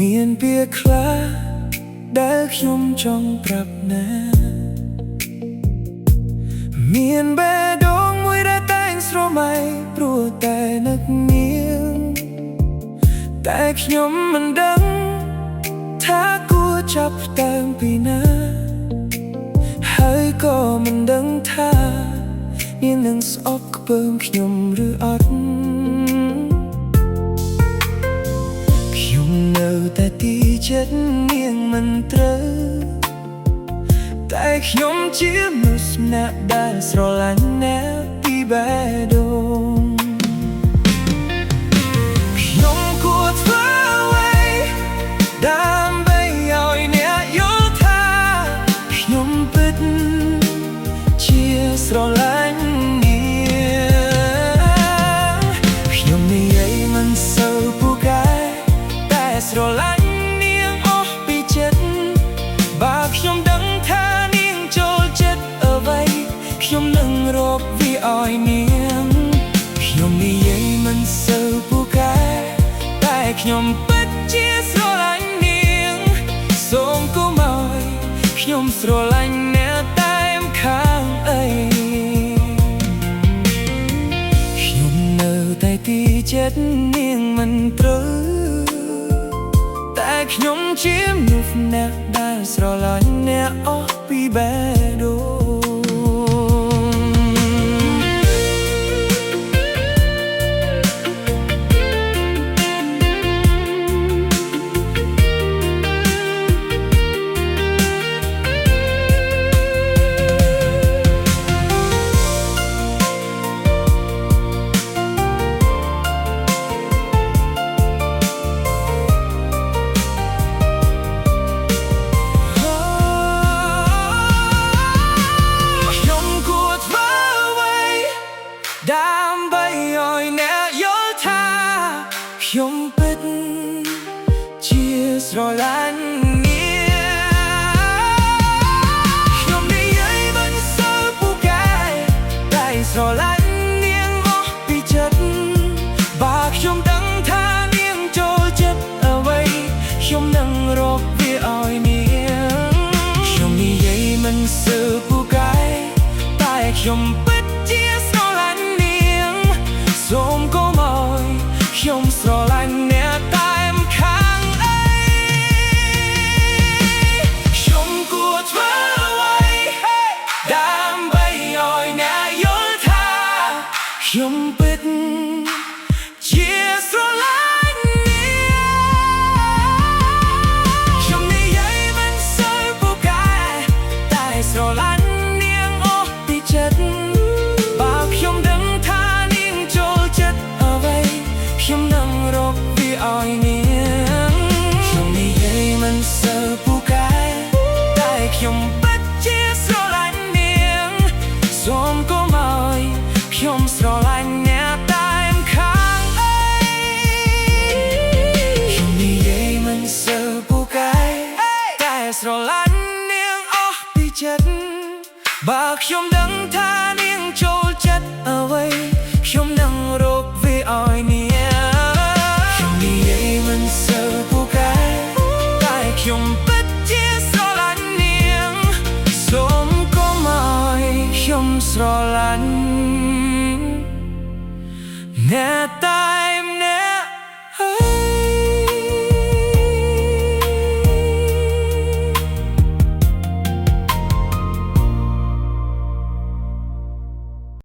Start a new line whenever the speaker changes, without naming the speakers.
មានពាក្យខ្លះដែលខ្ញុំចង់ប្រាប់ណាមានបេះដូងមួយដែលតែងស្រមៃព្រោះតែនឹកនាងតែខ្ញុំមិនដឹងថាគួរចាប់តាំងពីណាហើយក៏មិនដឹងថានាងនឹងស្អប់ខ្ពើមខ្ញុំឬអត់ខ្ញុំនៅតែទីចិត្តនាងមិនត្រូវតែខ្ញុំជាមនុស្សម្នាក់ដែលស្រឡាញ់អ្នកពីបេះដូងខ្ញុំគួរធ្វើអ្វីដើម្បីឲ្យអ្នកយល់ថាខ្ញុំពិតជាស្រឡាញ់នាងខ្ញុំនិយាយមិនសូវពូកែតែស្រឡាញ់នាងអស់ពីចិត្តបើខ្ញុំដឹងថានាងចូលចិត្តអ្វីខ្ញុំនឹងរកវាឲ្យនាងខ្ញុំនិយាយមិនសូវពូកែតែខ្ញុំពិតជាស្រឡាញ់នាងសូមកុំឲ្យខ្ញុំស្រឡាញ់អ្នកតែមខាងអីខ្ញុំនៅតែទីចិត្តនាងមិនត្រូវតែខ្ញុំជាមនុស្សម្នាក់ដែលស្រឡាញ់អ្នកអស់ពីបេះដូងដើម្បីឲ្យអ្នកយល់ថាខ្ញុំពិតជាស្រឡាញ់នាងខ្ញុំនិយាយមិនសូវពូកែតែស្រឡាញ់នាងអស់ពីចិត្តបើខ្ញុំដឹងថានាងចូលចិត្តអ្វីខ្ញុំនឹងរកវាឲ្យនាងខ្ញុំនិយាយមិនសូវពូកែតែខ្ញុំពិតជាសូមកុំឲ្យខ្ញុំស្រឡាញ់អ្នកតែមខាងអីខ្ញុំគួរធ្វើអ្វីដើម្បីឲ្យអ្នកយល់ថាខ្ញុំពិតជាស្រឡាញ់នាងខ្ញុំនិយាយមិនសូវពូកែតែស្រឡាញ់នាងអស់ពីចិត្តបើខ្ញុំដឹងថាខ្ញុំនឹងរកវាឲ្យនាងខ្ញុំនិយាយមិនសូវពូកែតែខ្ញុំពិតជាស្រឡាញ់នាងសូមកុំឲ្យខ្ញុំស្រឡាញ់អ្នកតែមខាងអីខ្ញុំនិយាយមិនសូវពូកែតែស្រឡាញ់នាងអស់ពីចិត្តបើខ្ញុំ